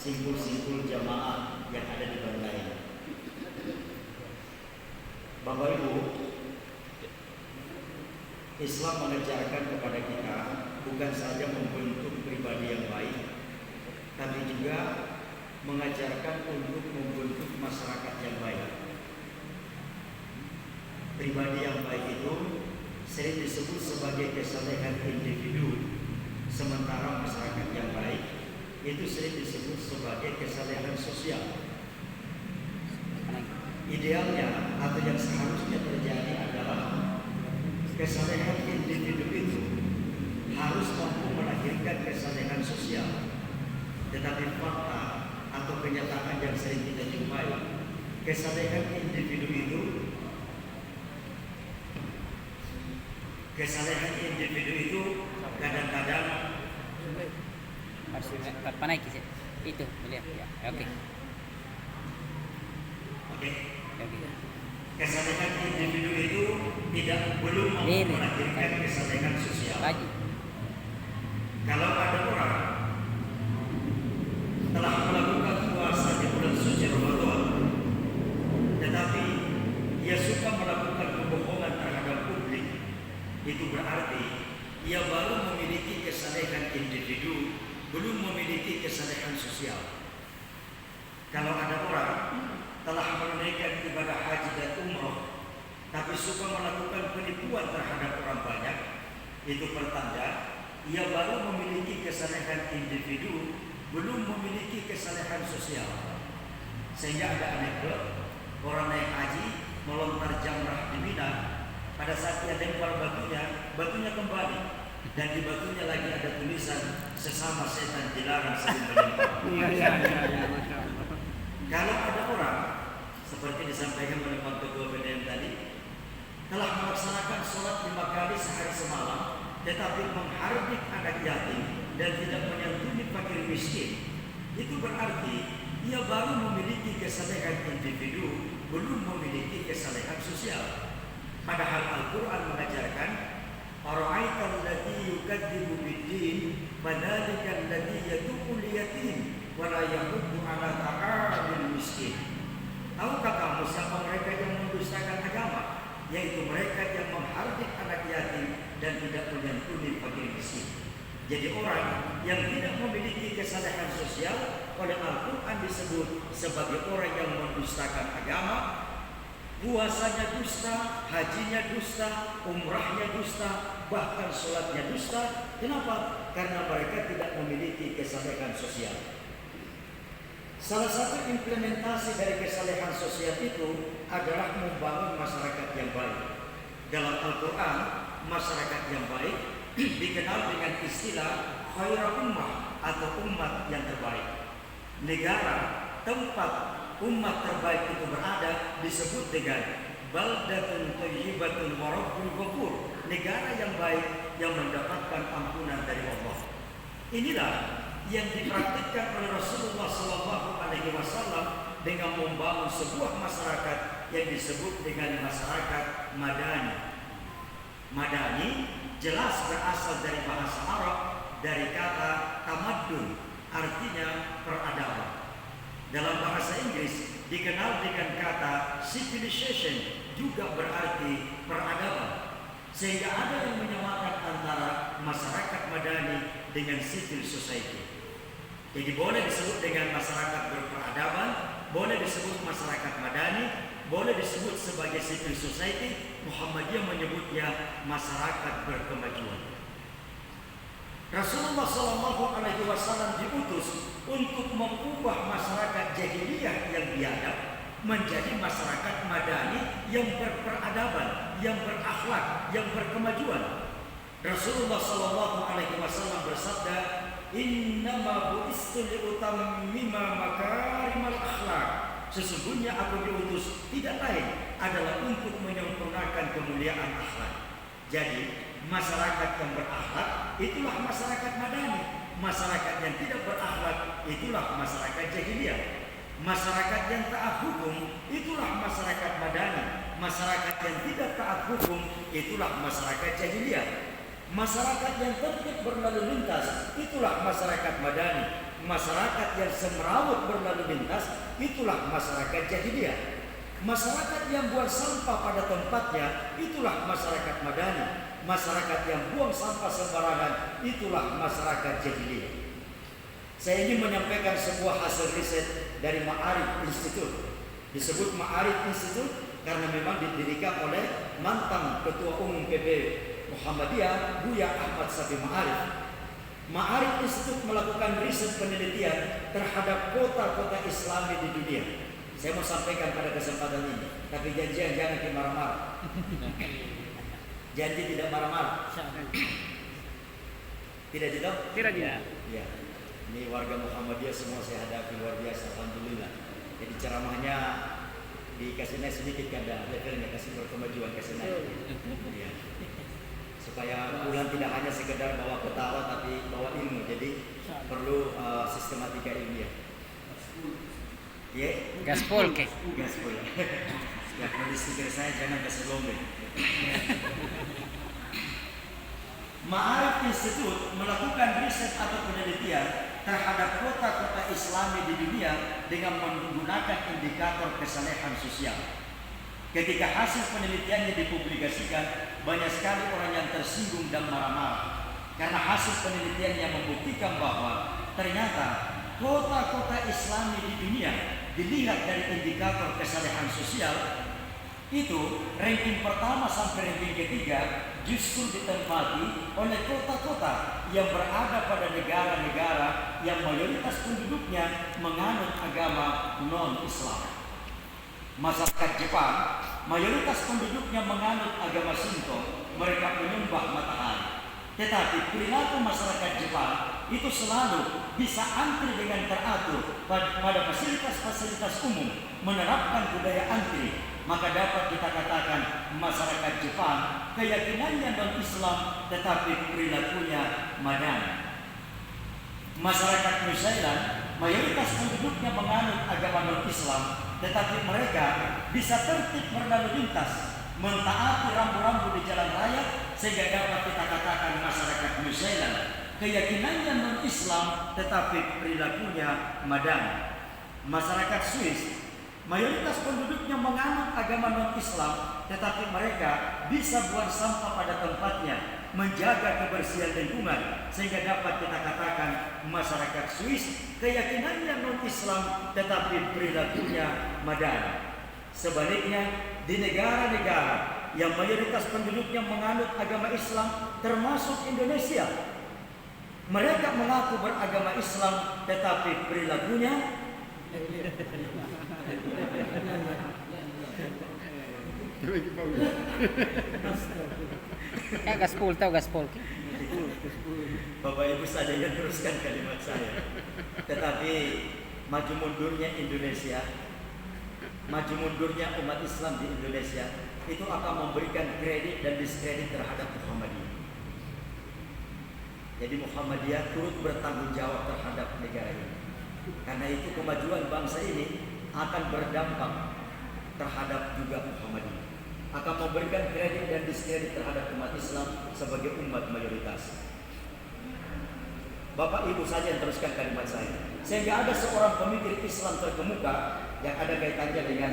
simpul-simpul jamaah yang ada di Bangladesh. Bapak Ibu, Islam mengajarkan kepada kita bukan saja membentuk pribadi yang baik, tapi juga mengajarkan untuk membentuk masyarakat yang baik. Pribadi yang baik itu sering disebut sebagai kesalehan individu, sementara masyarakat yang baik itu sering disebut sebagai kesalehan sosial. Idealnya atau yang seharusnya terjadi adalah kesalehan individu itu harus mampu melahirkan kesalehan sosial. Tetapi fakta atau kenyataan yang sering kita jumpai, kesalehan individu itu kadang-kadang harus apa naik sih? Itu melihat ya. Oke. Kesalehan individu itu belum melahirkan kesalehan sosial. Kalau ada orang telah melakukan puasa di bulan suci Ramadan, tetapi ia suka melakukan kebohongan terhadap publik, itu berarti ia baru memiliki kesalehan individu, belum memiliki kesalehan sosial. Kalau ada orang telah menunaikan ibadah haji dan umroh, tapi suka melakukan penipuan terhadap orang banyak, itu pertanda ia baru memiliki kesalehan individu, belum memiliki kesalehan sosial. Sehingga ada anekdot orang naik haji melontar jamrah di Mina, pada saat ia lempar batunya kembali, dan di batunya lagi ada tulisan sesama setan dilarang saling melempar. Kalau ada orang seperti disampaikan oleh Pak Ketua BDM tadi, telah melaksanakan sholat 5 kali sehari semalam, tetapi menghardik anak yatim dan tidak menyantuni fakir miskin, itu berarti ia baru memiliki kesalehan individu, belum memiliki kesalehan sosial. Padahal Al-Quran mengajarkan, "Ara'aital ladzi yukadzibu bid-din, fadzalika alladzi yad'u al-yatim wa la yahuddu 'ala ta'amil miskin." Tahukah kamu siapa mereka yang mendustakan agama? Yaitu mereka yang menghardik anak yatim dan tidak menyantuni fakir miskin. Jadi orang yang tidak memiliki kesalehan sosial oleh Al-Quran disebut sebagai orang yang mendustakan agama, puasanya dusta, hajinya dusta, umrahnya dusta, bahkan sholatnya dusta. Kenapa? Karena mereka tidak memiliki kesalehan sosial. Salah satu implementasi dari kesalehan sosial itu adalah membangun masyarakat yang baik. Dalam Al-Quran, masyarakat yang baik dikenal dengan istilah khairul ummah atau umat yang terbaik. Negara tempat umat terbaik itu berada disebut dengan baldatun thayyibatun wa rabbun ghafur, negara yang baik yang mendapatkan ampunan dari Allah. Inilah yang dipraktikkan oleh Rasulullah SAW dengan membangun sebuah masyarakat yang disebut dengan masyarakat Madani. Madani jelas berasal dari bahasa Arab, dari kata tamaddun, artinya peradaban. Dalam bahasa Inggris dikenal dengan kata civilization, juga berarti peradaban. Sehingga ada yang menyamakan antara masyarakat Madani dengan civil society. Jadi boleh disebut dengan masyarakat berperadaban, boleh disebut masyarakat Madani, boleh disebut sebagai civil society. Muhammadiyah menyebutnya masyarakat berkemajuan. Rasulullah SAW diutus untuk mengubah masyarakat jahiliyah yang biadab menjadi masyarakat Madani yang berperadaban, yang berakhlak, yang berkemajuan. Rasulullah SAW bersabda, "Innama bu'istu liutammima makarimal akhlak." Sesungguhnya aku diutus tidak lain adalah untuk menyempurnakan kemuliaan akhlak. Jadi masyarakat yang berakhlak itulah masyarakat Madani. Masyarakat yang tidak berakhlak itulah masyarakat jahiliyah. Masyarakat yang taat hukum itulah masyarakat Madani. Masyarakat yang tidak taat hukum itulah masyarakat jahiliyah. Masyarakat yang tertib berlalu lintas, itulah masyarakat madani. Masyarakat yang semrawut berlalu lintas, itulah masyarakat jahiliyah. Masyarakat yang buang sampah pada tempatnya, itulah masyarakat madani. Masyarakat yang buang sampah sembarangan, itulah masyarakat jahiliyah. Saya ingin menyampaikan sebuah hasil riset dari Ma'arif Institute. Disebut Ma'arif Institute karena memang didirikan oleh mantan Ketua Umum PP Muhammadiyah, Buya Ahmad Safi Ma'arif. Ma'arif Institute melakukan riset penelitian terhadap kota-kota Islami di dunia. Saya mau sampaikan pada kesempatan ini, tapi janjian jangan marah-marah. Janji tidak marah-marah. Tidak tidak? Tidak. Ya. Ini warga Muhammadiyah semua saya hadapi luar biasa, alhamdulillah. Jadi ceramahnya dikasih naik sedikit kada levelnya, kasih berkemajuan, kasih naik. Ya. Supaya pulang tidak hanya sekedar bawa ketawa tapi bawa ilmu. Jadi perlu sistematika ilmiah. Ya. Gaspol ke. Gaspol. Ya, kalau stiker saya jangan kasih lombe. Ma'arif Institute melakukan riset atau penelitian terhadap kota-kota Islami di dunia dengan menggunakan indikator kesalehan sosial. Ketika hasil penelitiannya dipublikasikan, banyak sekali orang yang tersinggung dan marah-marah karena hasil penelitiannya membuktikan bahwa ternyata kota-kota Islami di dunia dilihat dari indikator kesalehan sosial itu ranking pertama sampai ranking ketiga justru ditempati oleh kota-kota yang berada pada negara-negara yang mayoritas penduduknya menganut agama non-Islam. Masyarakat Jepang, mayoritas penduduknya menganut agama Shinto, mereka menyembah matahari. Tetapi perilaku masyarakat Jepang itu selalu bisa antri dengan teratur pada fasilitas-fasilitas umum, menerapkan budaya antri. Maka dapat kita katakan masyarakat Jepang keyakinannya non-Islam tetapi perilakunya madani. Masyarakat New Zealand mayoritas penduduknya menganut agama non-Islam tetapi mereka bisa tertib berlalu lintas, mentaati rambu-rambu di jalan raya sehingga dapat kita katakan masyarakat New Zealand keyakinannya non-Islam tetapi perilakunya madani. Masyarakat Swiss mayoritas penduduknya menganut agama non-Islam, tetapi mereka bisa buang sampah pada tempatnya, menjaga kebersihan lingkungan, sehingga dapat kita katakan masyarakat Swiss keyakinannya non-Islam, tetapi perilakunya madani. Sebaliknya, di negara-negara yang mayoritas penduduknya menganut agama Islam, termasuk Indonesia, mereka mengaku beragama Islam, tetapi perilakunya Ya gaspol tahu gaspol. Bapak Ibu saja yang teruskan kalimat saya. Tetapi maju mundurnya Indonesia, maju mundurnya umat Islam di Indonesia itu akan memberikan kredit dan diskredit terhadap Muhammadiyah. Jadi Muhammadiyah turut bertanggung jawab terhadap negara ini. Karena itu kemajuan bangsa ini akan berdampak terhadap juga Muhammadiyah, akan memberikan kredit dan diskredit terhadap umat Islam sebagai umat mayoritas. Bapak Ibu saja yang teruskan kalimat saya. Sehingga ada seorang pemikir Islam terkemuka yang ada kaitannya dengan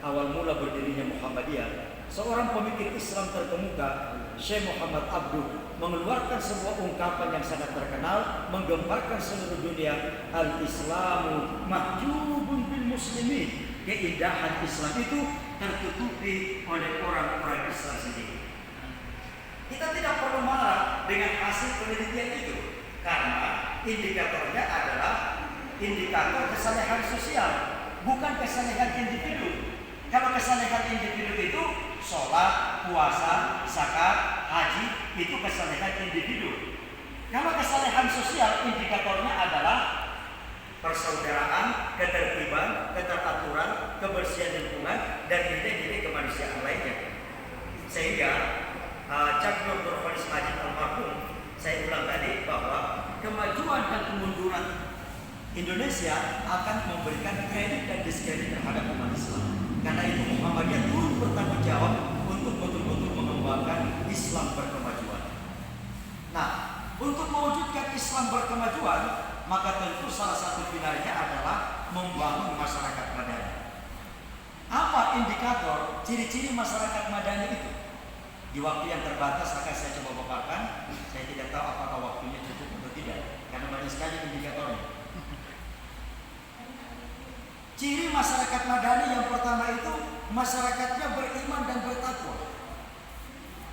awal mula berdirinya Muhammadiyah. Seorang pemikir Islam terkemuka, Syekh Muhammad Abduh, mengeluarkan sebuah ungkapan yang sangat terkenal, menggemparkan seluruh dunia, al-Islamu mahjubun bil muslimin. Keindahan Islam itu tertutupi oleh orang-orang Islam sendiri. Kita tidak perlu marah dengan hasil penelitian itu, karena indikatornya adalah indikator kesalehan sosial, bukan kesalehan individu. Kalau kesalehan individu itu sholat, puasa, zakat, haji, itu kesalehan individu. Kalau kesalehan sosial, indikatornya adalah persaudaraan, ketertiban, keteraturan, kebersihan lingkungan, dan nilai-nilai kemanusiaan lainnya. Sehingga Cak Dr. Khalis Majid almarhum, saya ulang tadi bahwa kemajuan dan kemunduran Indonesia akan memberikan kredit dan diskredit terhadap umat Islam. Karena itu Muhammadiyah turut bertanggung jawab untuk betul-betul mengembangkan Islam berkemajuan. Islam berkemajuan, maka tentu salah satu pilarnya adalah membangun masyarakat madani. Apa indikator ciri-ciri masyarakat madani itu? Di waktu yang terbatas akan saya coba paparkan. Saya tidak tahu apakah waktunya cukup atau tidak, karena banyak sekali indikatornya. Ciri masyarakat madani yang pertama itu masyarakatnya beriman dan bertakwa.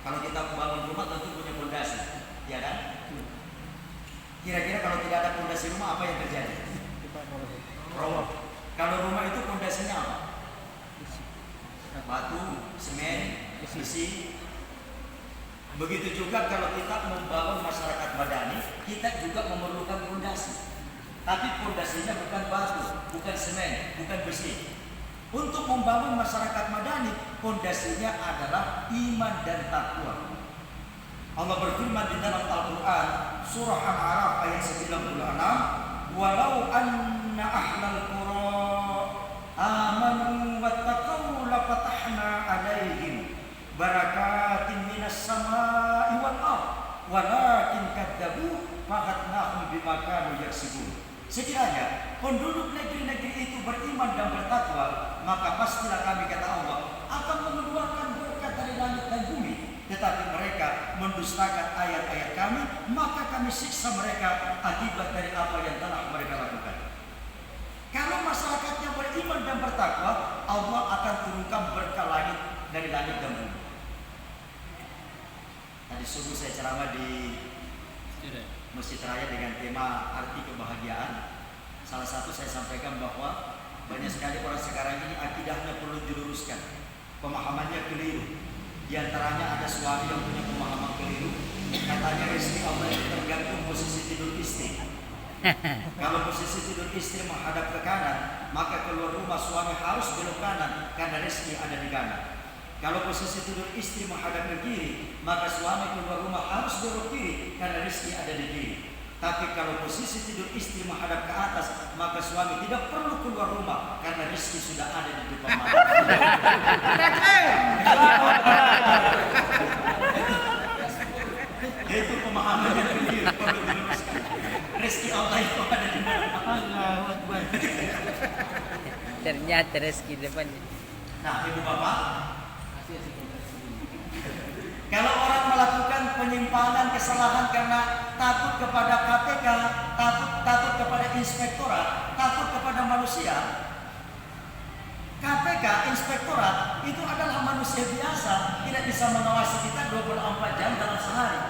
Kalau kita membangun rumah tentu punya fondasi, ya kan? Kira-kira kalau tidak ada fondasi rumah apa yang terjadi? Roboh. Kalau rumah itu fondasinya apa? Batu, semen, besi. Begitu juga kalau kita membangun masyarakat madani, kita juga memerlukan fondasi. Tapi fondasinya bukan batu, bukan semen, bukan besi. Untuk membangun masyarakat madani, fondasinya adalah iman dan takwa. Allah berfirman di dalam Al-Quran, surah Al-A'raf ayat 96, walau anna ahlal qura amanu wattaqaw lafatahna alaihim barakatin minas samai wal ardh walakin kadzabu fahatnahum bima kanu yaksibun. Sekiranya penduduk negeri-negeri itu beriman dan bertakwa, maka pastilah kami, kata Allah, akan mengeluarkan berkat dari langit dan bumi. Tetapi mereka mendustakan ayat-ayat kami, maka kami siksa mereka akibat dari apa yang telah mereka lakukan. Kalau masyarakatnya beriman dan bertakwa, Allah akan turunkan berkah langit dari langit dan bumi. Tadi subuh saya ceramah di Masjid Raya dengan tema arti kebahagiaan. Salah satu saya sampaikan bahwa banyak sekali orang sekarang ini akidahnya perlu diluruskan, pemahamannya keliru. Di antaranya ada suami yang punya pemahaman keliru, katanya rezeki Allah itu tergantung posisi tidur istri. Kalau posisi tidur istri menghadap ke kanan, maka keluar rumah suami harus belok kanan karena rezeki ada di kanan. Kalau posisi tidur istri menghadap ke kiri, maka suami keluar rumah harus belok kiri karena rezeki ada di kiri. Tapi kalau posisi tidur istri menghadap ke atas, maka suami tidak perlu keluar rumah karena rezeki sudah ada di depan mata. Itu pemahaman yang keliru, perlu diluruskan. Rezeki Allah itu ada di mana? Ternyata rezeki depannya. Nah, ibu bapak, kalau orang melakukan penyimpangan, kesalahan karena takut kepada KPK, takut kepada inspektorat, takut kepada manusia. KPK, inspektorat itu adalah manusia biasa, tidak bisa mengawasi kita 24 jam dalam sehari.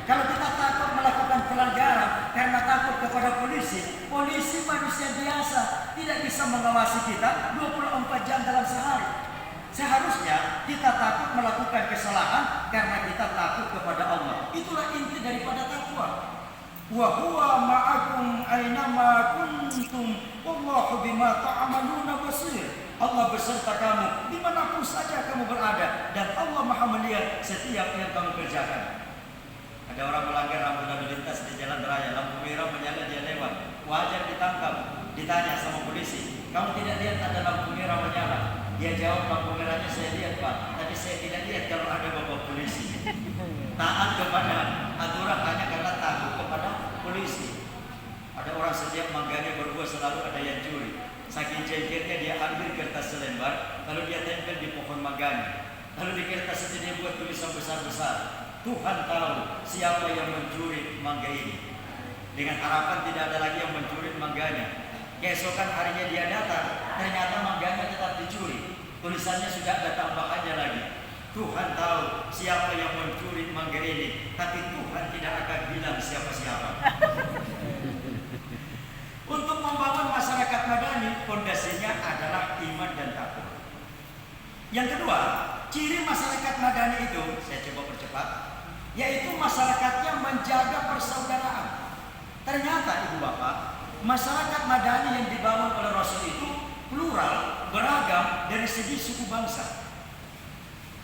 Kalau kita takut melakukan pelanggaran karena takut kepada polisi, polisi manusia biasa, tidak bisa mengawasi kita 24 jam dalam sehari. Seharusnya kita takut melakukan kesalahan karena kita takut kepada Allah. Itulah inti daripada takwa. Wa huwa ma'akum aynama kuntum wallahu bima ta'maluna basir. Allah beserta kamu dimanapun saja kamu berada, dan Allah Maha melihat setiap yang kamu kerjakan. Ada orang melanggar lampu lalu lintas di jalan raya, lampu merah menyala, dia lewat, wajar ditangkap. Ditanya sama polisi, kamu tidak lihat ada lampu merah menyala? Dia jawab, lampu merahnya saya lihat Pak, tapi saya tidak lihat kalau ada bapak polisi. Taat kepada aturan hanya karena takut kepada polisi. Ada orang setiap mangganya berbuah selalu ada yang curi. Saking jengkelnya dia ambil kertas selembar, lalu dia tempel di pohon mangganya. Lalu di kertas itu dia buat tulisan besar-besar, Tuhan tahu siapa yang mencuri mangga ini. Dengan harapan tidak ada lagi yang mencuri mangganya. Keesokan harinya dia datang, ternyata mangganya tetap dicuri. Tulisannya sudah ada tambahannya lagi, Tuhan tahu siapa yang mencuri mangga ini, tapi Tuhan tidak akan bilang siapa-siapa. Untuk membangun masyarakat madani, fondasinya adalah iman dan takwa. Yang kedua, ciri masyarakat madani itu, saya coba percepat, yaitu masyarakatnya menjaga persaudaraan. Ternyata ibu bapak, masyarakat madani yang dibangun oleh Rasul itu plural, beragam dari segi suku bangsa.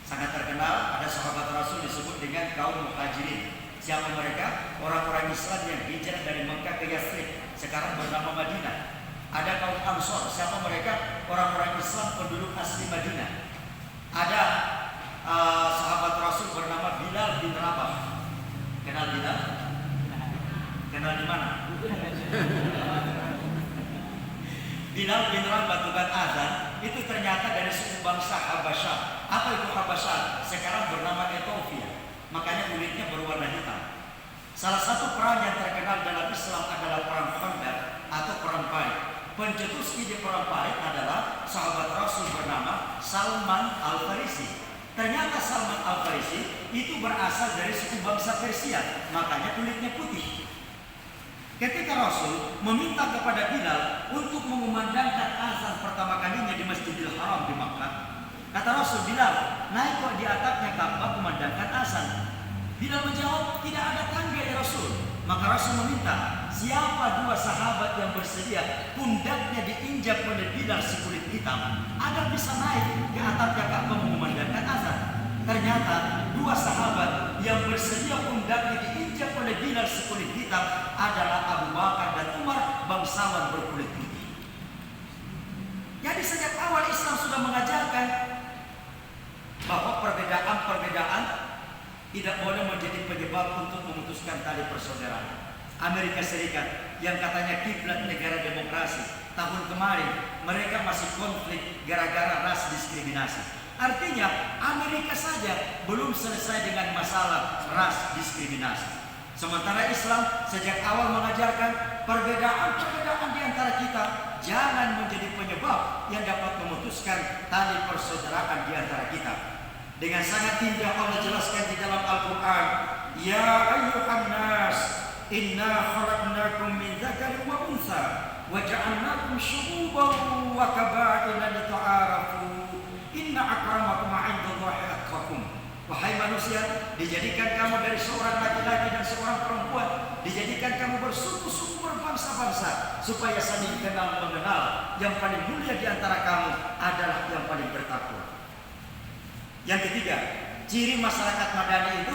Sangat terkenal, ada sahabat Rasul disebut dengan kaum Muhajirin. Siapa mereka? Orang-orang Islam yang hijrah dari Mekah ke Yathrib, sekarang bernama Madinah. Ada kaum Ansor, siapa mereka? Orang-orang Islam penduduk asli Madinah. Ada sahabat Rasul bernama Bilal bin Rabah. Kenal Bilal? Kenal di mana? Bilal bin Rabah tukang azan itu ternyata dari suku bangsa Habasyah. Apa itu Habasyah? Sekarang bernama Ethiopia. Makanya kulitnya berwarna hitam. Salah satu perang yang terkenal dalam Islam adalah perang Khandaq atau perang Parit. Pencetus ide perang Parit adalah sahabat Rasul bernama Salman Al-Farisi. Ternyata Salman Al-Farisi itu berasal dari suku bangsa Persia, makanya kulitnya putih. Ketika Rasul meminta kepada Bilal untuk mengumandangkan azan pertama kalinya di Masjidil Haram di Makkah, kata Rasul, Bilal, naik kok di atapnya Ka'bah kumandangkan azan. Bilal menjawab, tidak ada tangga ya Rasul. Maka Rasul meminta, siapa dua sahabat yang bersedia pundaknya diinjak oleh Bilal si kulit hitam agar bisa naik ke atapnya Ka'bah mengumandangkan azan. Ternyata dua sahabat yang bersedia pundaknya diinjak oleh Bilal si kulit hitam adalah Abu Bakar dan Umar, bangsawan berkulit putih. Jadi sejak awal Islam sudah mengajarkan bahwa perbedaan-perbedaan tidak boleh menjadi penyebab untuk memutuskan tali persaudaraan. Amerika Serikat yang katanya kiblat negara demokrasi, tahun kemarin mereka masih konflik gara-gara ras diskriminasi. Artinya Amerika saja belum selesai dengan masalah ras diskriminasi. Sementara Islam sejak awal mengajarkan perbedaan-perbedaan di antara kita jangan menjadi penyebab yang dapat memutuskan tali persaudaraan di antara kita. Dengan sangat indah Allah jelaskan di dalam Al-Quran, Ya ayyuhan nas, inna khalaqnakum min dzakarin wa untha wa ja'alnakum syu'uban wa qaba'ila lita'arafu. Inna akramakum 'indallahi atqakum. Wahai manusia, dijadikan kamu dari seorang laki-laki dan seorang perempuan, dijadikan kamu bersuku-suku berbangsa-bangsa supaya saling kenal mengenal. Yang paling mulia di antara kamu adalah yang paling bertakwa. Yang ketiga, ciri masyarakat Madani itu